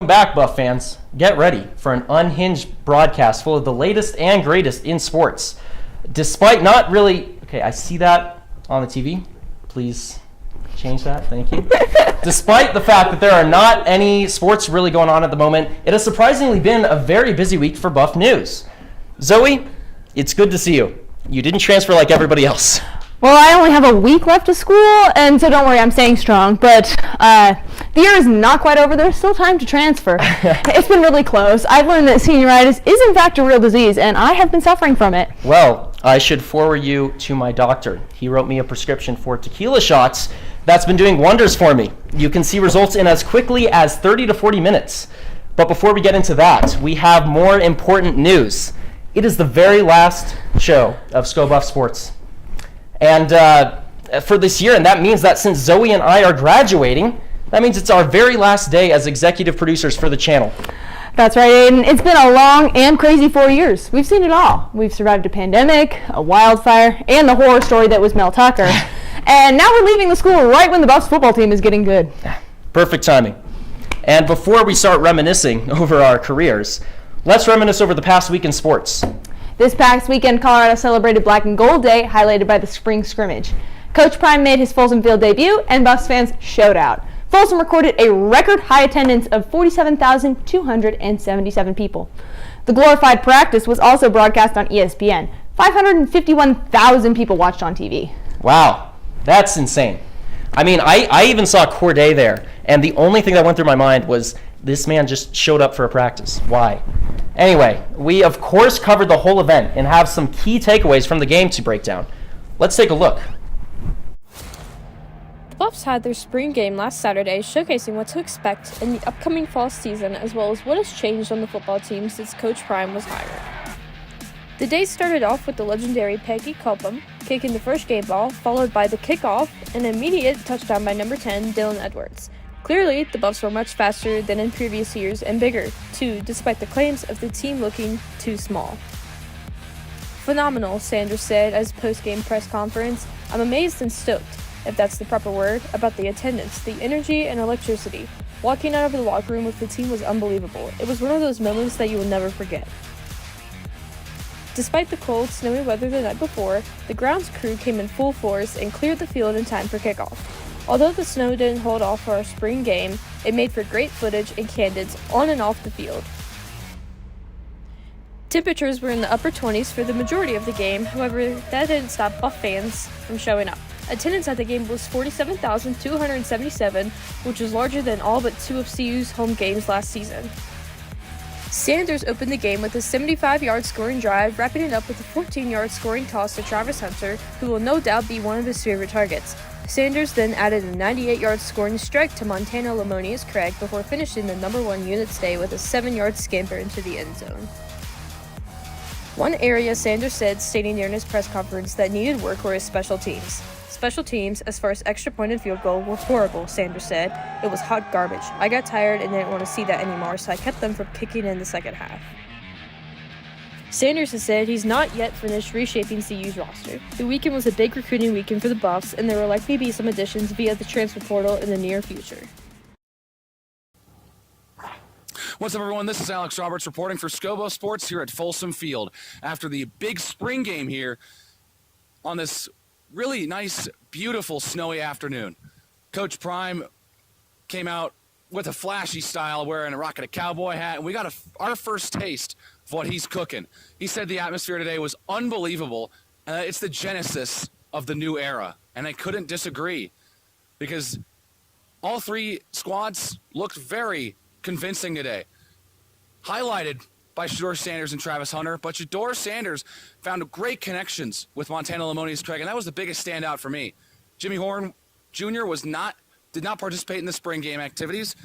back, Buff fans. Get ready for an unhinged broadcast full of the latest and greatest in sports. Despite not really... Okay, I see that on the TV. Please change that. Thank you. Despite the fact that there are not any sports really going on at the moment, it has surprisingly been a very busy week for Buff News. Zoe, it's good to see you. You didn't transfer like everybody else. Well, I only have a week left of school, and so don't worry, I'm staying strong. But the year is not quite over. There's still time to transfer. It's been really close. I've learned that senioritis is in fact a real disease, and I have been suffering from it. Well, I should forward you to my doctor. He wrote me a prescription for tequila shots that's been doing wonders for me. You can see results in as quickly as 30 to 40 minutes. But before we get into that, we have more important news. It is the very last show of Sko Buffs Sports. And for this year, and that means that since Zoe and I are graduating, that means it's our very last day as executive producers for the channel. That's right, Aidan. It's been a long and crazy 4 years. We've seen it all. We've survived a pandemic, a wildfire, and the horror story that was Mel Tucker. And now we're leaving the school right when the Buffs football team is getting good. Perfect timing. And before we start reminiscing over our careers, let's reminisce over the past week in sports. This past weekend, Colorado celebrated Black and Gold Day, highlighted by the spring scrimmage. Coach Prime made his Folsom Field debut, and Buffs fans showed out. Folsom recorded a record-high attendance of 47,277 people. The glorified practice was also broadcast on ESPN. 551,000 people watched on TV. Wow, that's insane. I mean, I even saw Corday there, and the only thing that went through my mind was this man just showed up for a practice. Why? Anyway, we of course covered the whole event and have some key takeaways from the game to break down. Let's take a look. The Buffs had their spring game last Saturday, showcasing what to expect in the upcoming fall season, as well as what has changed on the football team since Coach Prime was hired. The day started off with the legendary Peggy Gelbman kicking the first game ball, followed by the kickoff and an immediate touchdown by number 10, Dylan Edwards. Clearly, the Buffs were much faster than in previous years and bigger, too, despite the claims of the team looking too small. Phenomenal, Sanders said as post-game press conference. I'm amazed and stoked, if that's the proper word, about the attendance, the energy, and electricity. Walking out of the locker room with the team was unbelievable. It was one of those moments that you will never forget. Despite the cold, snowy weather the night before, the grounds crew came in full force and cleared the field in time for kickoff. Although the snow didn't hold off for our spring game, it made for great footage and candids on and off the field. Temperatures were in the upper 20s for the majority of the game, however, that didn't stop Buff fans from showing up. Attendance at the game was 47,277, which was larger than all but two of CU's home games last season. Sanders opened the game with a 75-yard scoring drive, wrapping it up with a 14-yard scoring toss to Travis Hunter, who will no doubt be one of his favorite targets. Sanders then added a 98-yard scoring strike to Montana Lamonius Craig before finishing the number 1 unit's day with a 7-yard scamper into the end zone. One area Sanders said, stating during his press conference, that needed work were his special teams. Special teams, as far as extra-pointed field goal, were horrible, Sanders said. It was hot garbage. I got tired and didn't want to see that anymore, so I kept them from kicking in the second half. Sanders has said he's not yet finished reshaping CU's roster. The weekend was a big recruiting weekend for the Buffs, and there will likely be some additions via the transfer portal in the near future. What's up, everyone? This is Alex Roberts reporting for Sko Buffs Sports here at Folsom Field. After the big spring game here on this really nice, beautiful, snowy afternoon, Coach Prime came out with a flashy style, wearing a rocking a cowboy hat, and we got our first taste of what he's cooking. He said the atmosphere today was unbelievable. It's the genesis of the new era, and I couldn't disagree because all three squads looked very convincing today, highlighted by Shador Sanders and Travis Hunter, but Shador Sanders found great connections with Montana Lamonius Craig, and that was the biggest standout for me. Jimmie Horn Jr. did not participate in the spring game activities,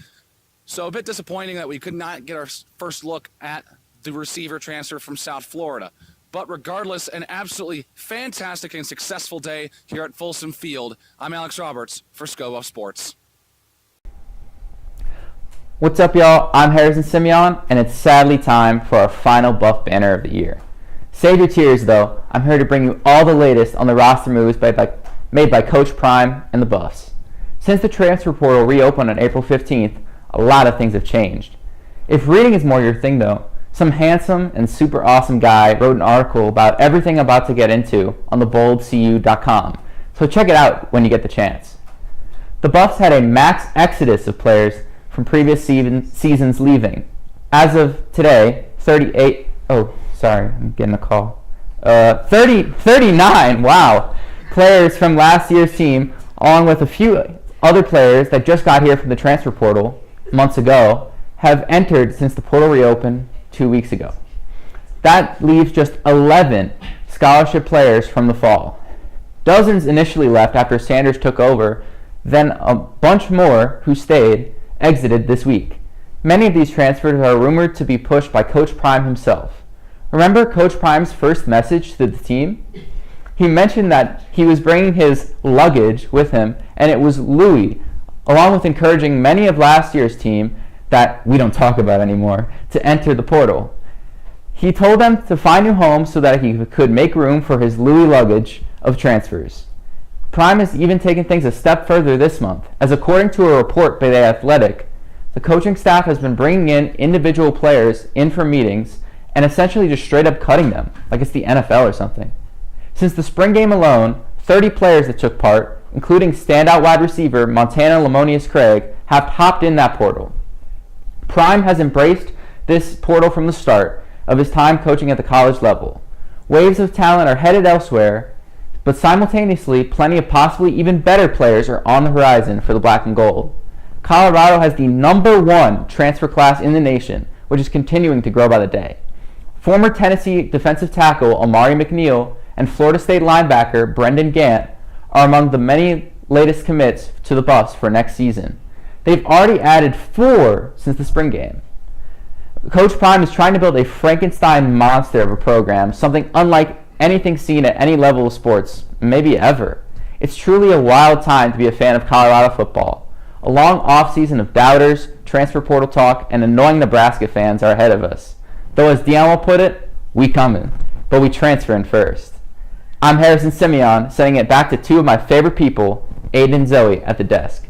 so a bit disappointing that we could not get our first look at the receiver transfer from South Florida. But regardless, an absolutely fantastic and successful day here at Folsom Field. I'm Alex Roberts for Sko Buffs Sports. What's up, y'all? I'm Simeon, and it's sadly time for our final Buff banner of the year. Save your tears, though. I'm here to bring you all the latest on the roster moves made by Coach Prime and the Buffs. Since the transfer portal reopened on April 15th, a lot of things have changed. If reading is more your thing though, some handsome and super awesome guy wrote an article about everything I'm about to get into on theboldcu.com, so check it out when you get the chance. The Buffs had a max exodus of players from previous seasons leaving. As of today, 39, wow, players from last year's team, along with a few other players that just got here from the transfer portal months ago, have entered since the portal reopened 2 weeks ago. That leaves just 11 scholarship players from the fall. Dozens initially left after Sanders took over, then a bunch more who stayed exited this week. Many of these transfers are rumored to be pushed by Coach Prime himself. Remember Coach Prime's first message to the team? He mentioned that he was bringing his luggage with him, and it was Louis, along with encouraging many of last year's team that we don't talk about anymore to enter the portal. He told them to find new homes so that he could make room for his Louis luggage of transfers. Prime has even taken things a step further this month, as according to a report by The Athletic, the coaching staff has been bringing in individual players in for meetings and essentially just straight up cutting them, like it's the NFL or something. Since the spring game alone, 30 players that took part, including standout wide receiver Montana Lamonius Craig, have hopped in that portal. Prime has embraced this portal from the start of his time coaching at the college level. Waves of talent are headed elsewhere, but simultaneously, plenty of possibly even better players are on the horizon for the black and gold. Colorado has the #1 transfer class in the nation, which is continuing to grow by the day. Former Tennessee defensive tackle Amari McNeil and Florida State linebacker Brendan Gant are among the many latest commits to the Buffs for next season. They've already added 4 since the spring game. Coach Prime is trying to build a Frankenstein monster of a program, something unlike anything seen at any level of sports, maybe ever. It's truly a wild time to be a fan of Colorado football. A long offseason of doubters, transfer portal talk, and annoying Nebraska fans are ahead of us. Though as Dion will put it, we coming, but we transferring first. I'm Harrison Simeon, sending it back to 2 of my favorite people, Aidan and Zoe, at the desk.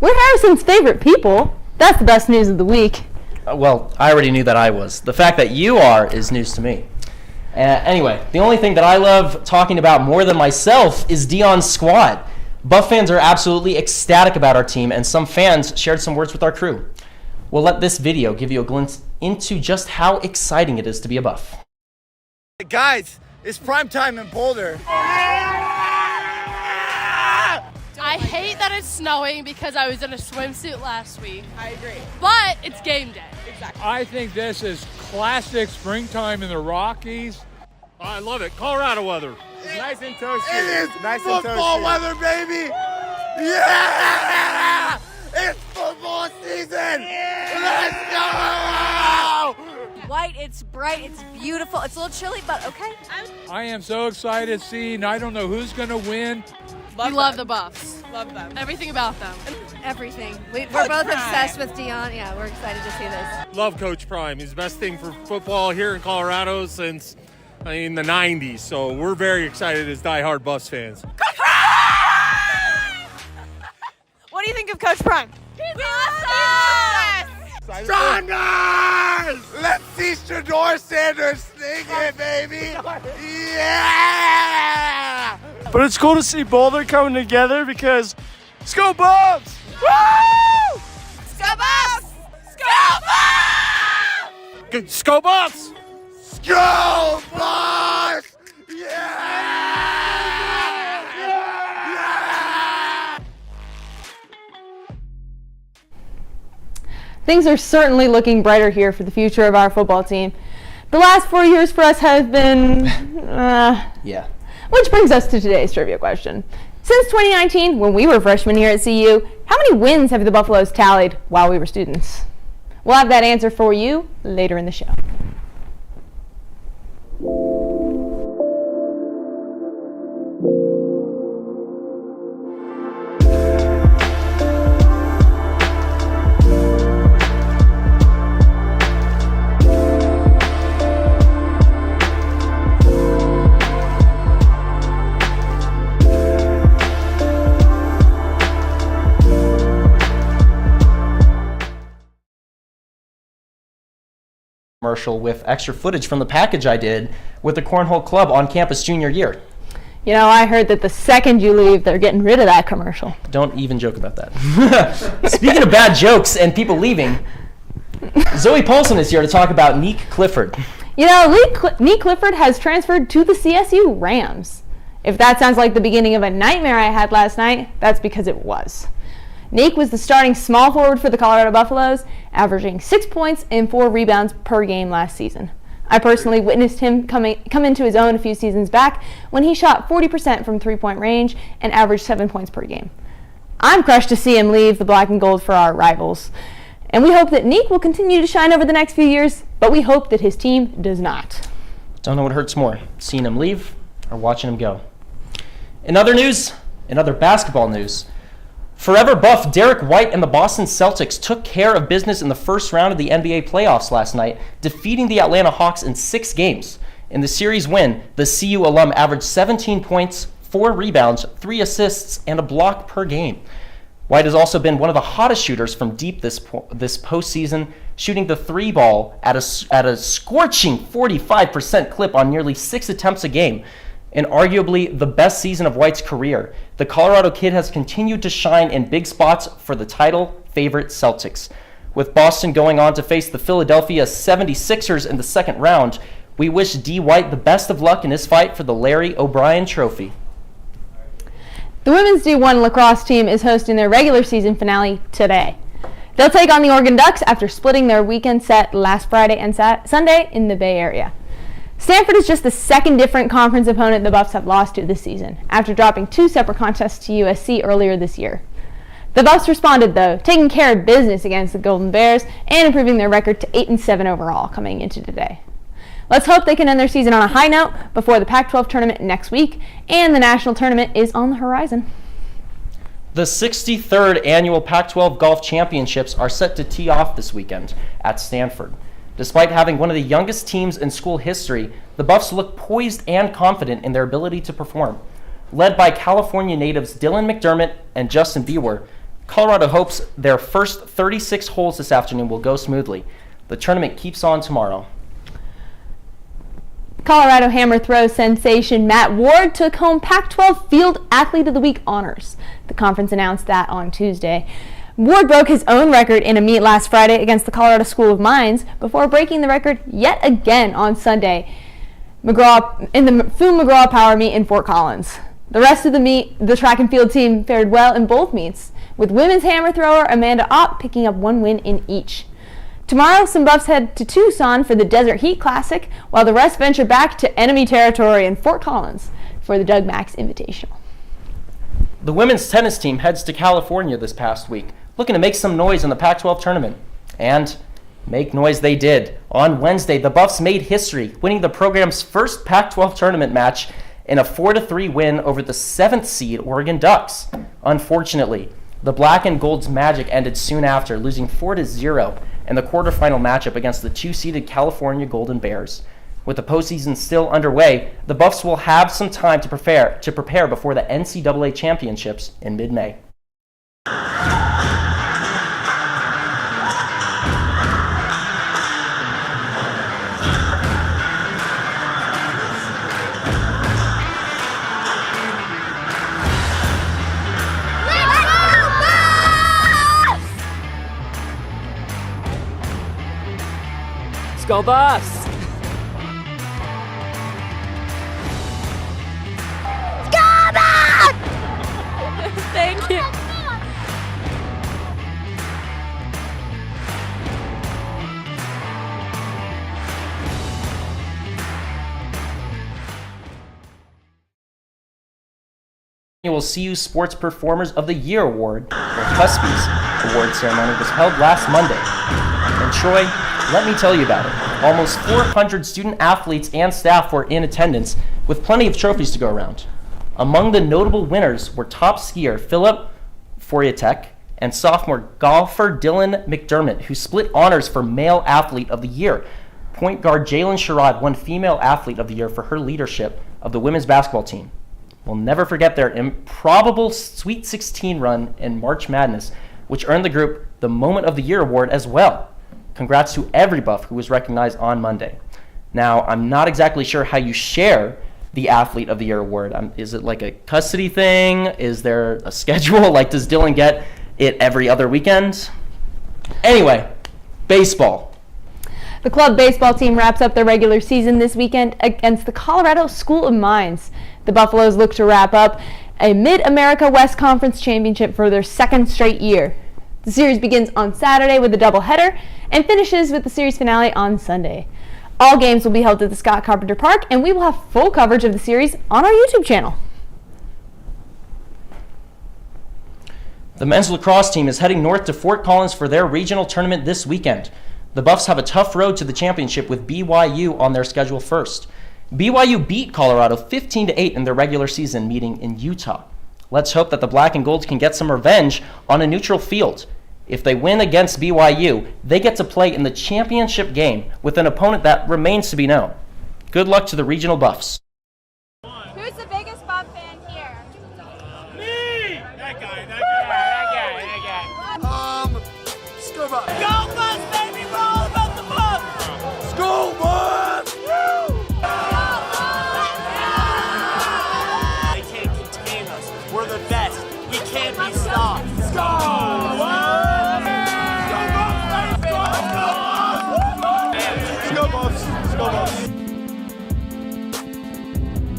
We're Harrison's favorite people. That's the best news of the week. Well, I already knew that I was. The fact that you are is news to me. Anyway, the only thing that I love talking about more than myself is Dion's squad. Buff fans are absolutely ecstatic about our team, and some fans shared some words with our crew. We'll let this video give you a glimpse into just how exciting it is to be a Buff. Guys, it's prime time in Boulder. I hate that it's snowing because I was in a swimsuit last week. I agree. But it's game day. Exactly. I think this is classic springtime in the Rockies. I love it. Colorado weather. It's nice and toasty. It is nice football weather, baby. Yeah! It's football season. Let's go! White, it's bright, it's beautiful. It's a little chilly, but okay. I am so excited seeing, I don't know who's going to win. We love the Buffs. Love them. Everything about them. Everything. We're both obsessed with Dion. Yeah, we're excited to see this. Love Coach Prime. He's the best thing for football here in Colorado since the 90s. So we're very excited as diehard Buffs fans. What do you think of Coach Prime? He's awesome! Sanders! Let's see Shador Sanders sneak it, baby! Yeah! But it's cool to see Boulder coming together because Sko Buffs! Woo! Sko Buffs! Sko Buffs! Sko Buffs! Sko Buffs! Yeah! Things are certainly looking brighter here for the future of our football team. The last 4 years for us have been, Yeah. Which brings us to today's trivia question. Since 2019, when we were freshmen here at CU, how many wins have the Buffaloes tallied while we were students? We'll have that answer for you later in the show. commercial with extra footage from the package I did with the Cornhole Club on campus junior year. You know, I heard that the second you leave, they're getting rid of that commercial. Don't even joke about that. Speaking of bad jokes and people leaving, Zoe Paulson is here to talk about Neek Clifford. You know, Neek Clifford has transferred to the CSU Rams. If that sounds like the beginning of a nightmare I had last night, that's because it was. Neek was the starting small forward for the Colorado Buffaloes, averaging 6 points and 4 rebounds per game last season. I personally witnessed him come into his own a few seasons back when he shot 40% from three-point range and averaged 7 points per game. I'm crushed to see him leave the black and gold for our rivals. And we hope that Neek will continue to shine over the next few years, but we hope that his team does not. Don't know what hurts more, seeing him leave or watching him go. In other news, in other basketball news, Forever Buff Derek White and the Boston Celtics took care of business in the first round of the NBA playoffs last night, defeating the Atlanta Hawks in 6 games. In the series win, the CU alum averaged 17 points, 4 rebounds, 3 assists, and a block per game. White has also been one of the hottest shooters from deep this postseason, shooting the 3 ball at a scorching 45% clip on nearly 6 attempts a game. In arguably the best season of White's career, the Colorado kid has continued to shine in big spots for the title favorite Celtics. With Boston going on to face the Philadelphia 76ers in the second round, we wish D. White the best of luck in his fight for the Larry O'Brien Trophy. The women's D1 lacrosse team is hosting their regular season finale today. They'll take on the Oregon Ducks after splitting their weekend set last Friday and Sunday in the Bay Area. Stanford is just the second different conference opponent the Buffs have lost to this season, after dropping 2 separate contests to USC earlier this year. The Buffs responded, though, taking care of business against the Golden Bears and improving their record to 8-7 overall coming into today. Let's hope they can end their season on a high note before the Pac-12 tournament next week, and the national tournament is on the horizon. The 63rd annual Pac-12 Golf Championships are set to tee off this weekend at Stanford. Despite having one of the youngest teams in school history, the Buffs look poised and confident in their ability to perform. Led by California natives Dylan McDermott and Justin Bewer, Colorado hopes their first 36 holes this afternoon will go smoothly. The tournament keeps on tomorrow. Colorado hammer throw sensation Matt Ward took home Pac-12 Field Athlete of the Week honors. The conference announced that on Tuesday. Ward broke his own record in a meet last Friday against the Colorado School of Mines before breaking the record yet again on Sunday in the Fu McGraw Power Meet in Fort Collins. The rest of the meet, the track and field team fared well in both meets, with women's hammer thrower Amanda Opp picking up 1 win in each. Tomorrow, some Buffs head to Tucson for the Desert Heat Classic, while the rest venture back to enemy territory in Fort Collins for the Doug Max Invitational. The women's tennis team heads to California this past week, looking to make some noise in the Pac-12 tournament. And make noise they did. On Wednesday, the Buffs made history, winning the program's first Pac-12 tournament match in a 4-3 win over the 7th seed Oregon Ducks. Unfortunately, the black and gold's magic ended soon after, losing 4-0 in the quarterfinal matchup against the 2-seeded California Golden Bears. With the postseason still underway, the Buffs will have some time to prepare before the NCAA championships in mid-May. Sko Buffs! Sko Buffs! Thank you. Annual CU Sports Performers of the Year Award, or Cuspies, award ceremony was held last Monday. And Troy, let me tell you about it. Almost 400 student athletes and staff were in attendance, with plenty of trophies to go around. Among the notable winners were top skier Philip Foriatek and sophomore golfer Dylan McDermott, who split honors for Male Athlete of the Year. Point guard Jalen Sherrod won Female Athlete of the Year for her leadership of the women's basketball team. We'll never forget their improbable Sweet 16 run in March Madness, which earned the group the Moment of the Year award as well. Congrats to every Buff who was recognized on Monday. Now, I'm not exactly sure how you share the Athlete of the Year award. Is it like a custody thing? Is there a schedule? Like, does Dylan get it every other weekend? Anyway, baseball. The club baseball team wraps up their regular season this weekend against the Colorado School of Mines. The Buffaloes look to wrap up a Mid-America West Conference championship for their second straight year. The series begins on Saturday with a doubleheader and finishes with the series finale on Sunday. All games will be held at the Scott Carpenter Park, and we will have full coverage of the series on our YouTube channel. The men's lacrosse team is heading north to Fort Collins for their regional tournament this weekend. The Buffs have a tough road to the championship with BYU on their schedule first. BYU beat Colorado 15-8 in their regular season meeting in Utah. Let's hope that the Black and Golds can get some revenge on a neutral field. If they win against BYU, they get to play in the championship game with an opponent that remains to be known. Good luck to the regional Buffs. Who's the biggest Buff fan here? Me! That guy. Sko Buffs. Go Buffs, baby! We're all about the Buffs! Sko Buffs! They can't contain us. We're the best. We can't be stopped. Sko Buffs!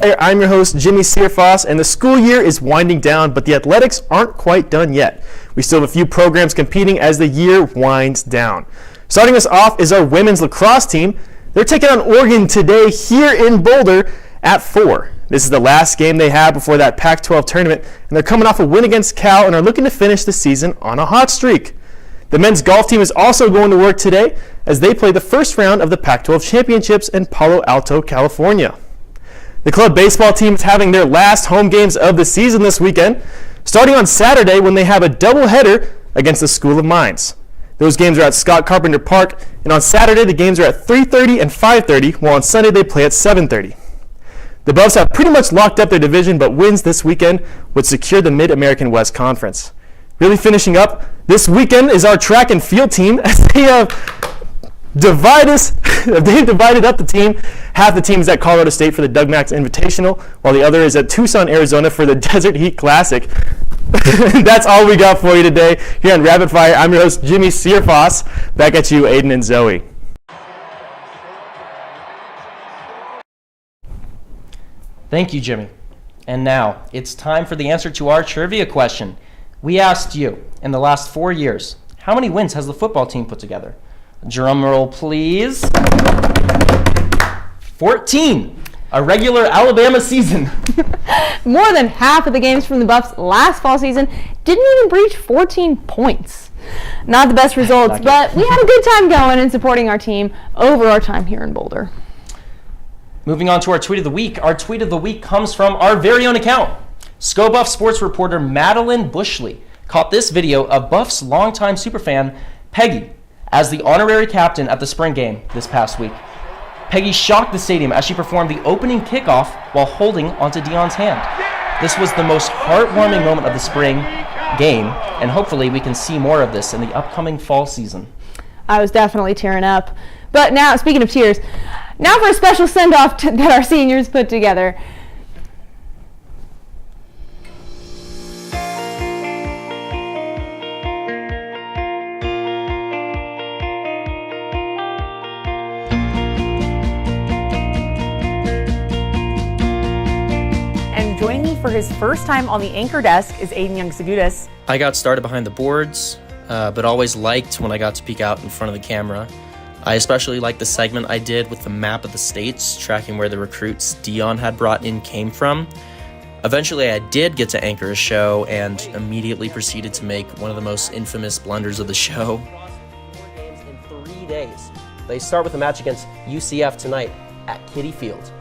Hey, I'm your host, Jimmie Searfoss, and the school year is winding down, but the athletics aren't quite done yet. We still have a few programs competing as the year winds down. Starting us off is our women's lacrosse team. They're taking on Oregon today here in Boulder at 4. This is the last game they have before that Pac-12 tournament, and they're coming off a win against Cal and are looking to finish the season on a hot streak. The men's golf team is also going to work today as they play the first round of the Pac-12 championships in Palo Alto, California. The club baseball team is having their last home games of the season this weekend, starting on Saturday when they have a doubleheader against the School of Mines. Those games are at Scott Carpenter Park, and on Saturday the games are at 3:30 and 5:30, while on Sunday they play at 7:30. The Buffs have pretty much locked up their division, but wins this weekend would secure the Mid-American West Conference. Really finishing up this weekend is our track and field team, as they have they've divided up the team. Half the team is at Colorado State for the Doug Max Invitational, while the other is at Tucson, Arizona for the Desert Heat Classic. That's all we got for you today here on Rapid Fire. I'm your host, Jimmie Searfoss. Back at you, Aidan and Zoe. Thank you, Jimmie. And now, it's time for the answer to our trivia question. We asked you, in the last 4 years, how many wins has the football team put together? Drum roll, please. 14. A regular Alabama season. More than half of the games from the Buffs last fall season didn't even breach 14 points. Not the best results, but we had a good time going and supporting our team over our time here in Boulder. Moving on to our tweet of the week. Our tweet of the week comes from our very own account. Sko Buffs Sports reporter Madelyn Bushley caught this video of Buffs longtime superfan Peggy as the honorary captain at the spring game this past week. Peggy shocked the stadium as she performed the opening kickoff while holding onto Deion's hand. This was the most heartwarming moment of the spring game, and hopefully we can see more of this in the upcoming fall season. I was definitely tearing up. But now, speaking of tears, now for a special send-off that our seniors put together. Joining me for his first time on the anchor desk is Aidan Young-Sgoutas. I got started behind the boards, but always liked when I got to peek out in front of the camera. I especially liked the segment I did with the map of the states, tracking where the recruits Deion had brought in came from. Eventually, I did get to anchor a show and immediately proceeded to make one of the most infamous blunders of the show. 4 games in 3 days. They start with a match against UCF tonight at Kiddie Field.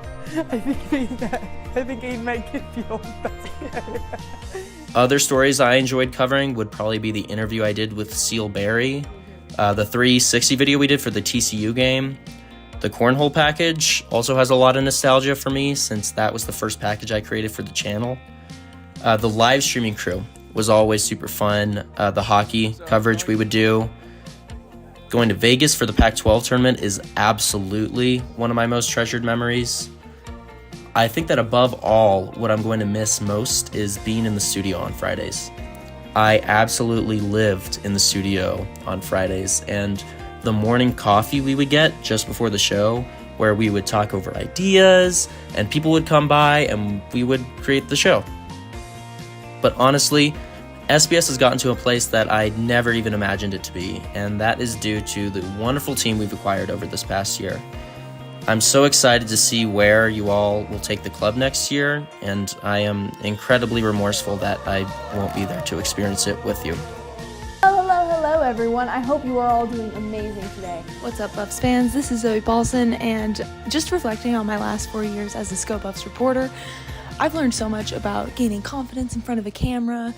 I think Aidan might get feel. Other stories I enjoyed covering would probably be the interview I did with Seal Berry, the 360 video we did for the TCU game. The cornhole package also has a lot of nostalgia for me since that was the first package I created for the channel. The live streaming crew was always super fun. The hockey coverage we would do. Going to Vegas for the Pac-12 tournament is absolutely one of my most treasured memories. I think that above all, what I'm going to miss most is being in the studio on Fridays. I absolutely lived in the studio on Fridays, and the morning coffee we would get just before the show, where we would talk over ideas, and people would come by, and we would create the show. But honestly, SBS has gotten to a place that I never even imagined it to be, and that is due to the wonderful team we've acquired over this past year. I'm so excited to see where you all will take the club next year, and I am incredibly remorseful that I won't be there to experience it with you. Hello everyone. I hope you are all doing amazing today. What's up, Buffs fans? This is Zoe Paulson, and just reflecting on my last 4 years as a Sko Buffs reporter, I've learned so much about gaining confidence in front of a camera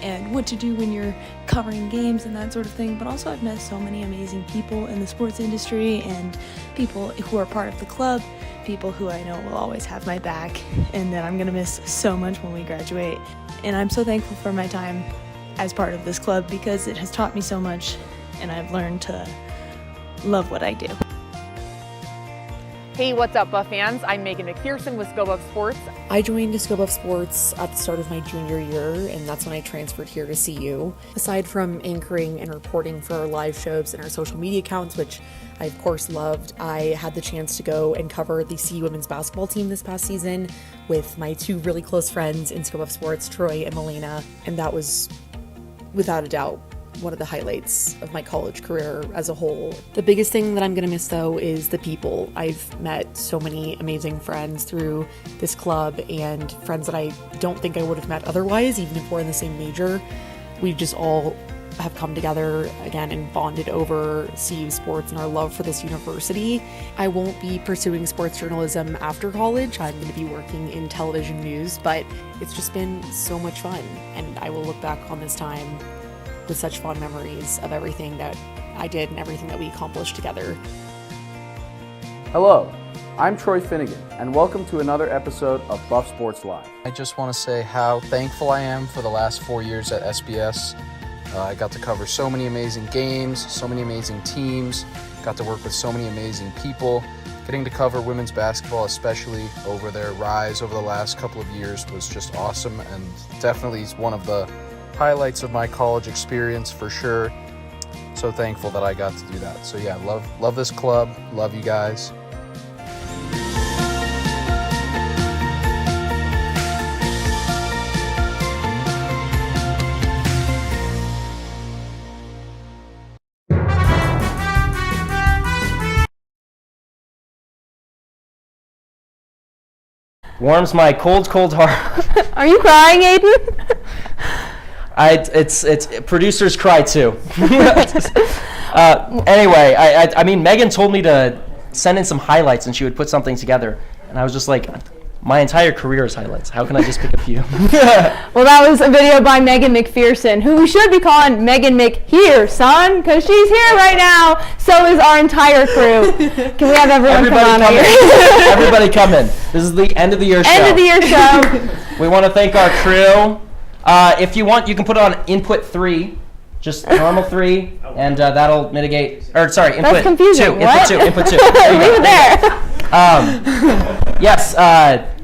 and what to do when you're covering games and that sort of thing, but also I've met so many amazing people in the sports industry and people who are part of the club, people who I know will always have my back and that I'm going to miss so much when we graduate. And I'm so thankful for my time as part of this club because it has taught me so much and I've learned to love what I do. Hey, what's up, Buff fans? I'm Megan MacPherson with Sko Buffs Sports. I joined Sko Buffs Sports at the start of my junior year, and that's when I transferred here to CU. Aside from anchoring and reporting for our live shows and our social media accounts, which I of course loved, I had the chance to go and cover the CU women's basketball team this past season with my two really close friends in Sko Buffs Sports, Troy and Melina, and that was, without a doubt, one of the highlights of my college career as a whole. The biggest thing that I'm gonna miss though is the people. I've met so many amazing friends through this club and friends that I don't think I would have met otherwise, even if we're in the same major. We just all have come together again and bonded over CU sports and our love for this university. I won't be pursuing sports journalism after college. I'm going to be working in television news, but it's just been so much fun, and I will look back on this time with such fond memories of everything that I did and everything that we accomplished together. Hello, I'm Troy Finnegan, and welcome to another episode of Buff Sports Live. I just want to say how thankful I am for the last 4 years at SBS. I got to cover so many amazing games, so many amazing teams, got to work with so many amazing people. Getting to cover women's basketball, especially over their rise over the last couple of years, was just awesome, and definitely is one of the highlights of my college experience for sure. So thankful that I got to do that. So yeah, love this club, love you guys. Warms my cold heart. Are you crying, Aidan? It's producers cry too. Anyway, I mean, Megan told me to send in some highlights and she would put something together, and I was just like, my entire career is highlights. How can I just pick a few? Well, that was a video by Megan MacPherson, who we should be calling Megan McHere, son, because she's here right now. So is our entire crew. Can we have everybody come on here? Everybody come in. This is the end of the year show. End of the year show. We want to thank our crew. If you want, you can put it on input 3, just normal 3, and that'll mitigate. Or sorry, input 2. That's confusing. What? Input 2. Leave it there. Yes.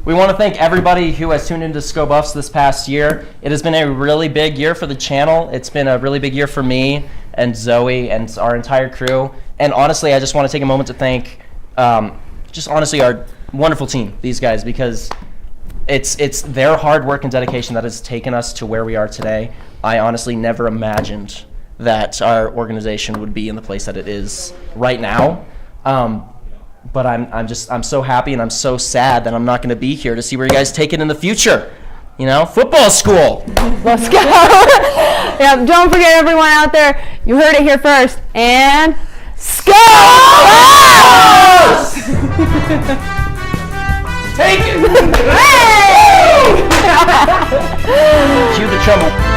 We want to thank everybody who has tuned into Sko Buffs this past year. It has been a really big year for the channel. It's been a really big year for me and Zoe and our entire crew. And honestly, I just want to take a moment to thank just honestly our wonderful team, these guys, because it's their hard work and dedication that has taken us to where we are today. I honestly never imagined that our organization would be in the place that it is right now. But I'm so happy and I'm so sad that I'm not going to be here to see where you guys take it in the future. You know, football school. Let's go. Yeah, don't forget, everyone out there, you heard it here first. And Sko Buffs! Take it. Hey! Cue the trouble.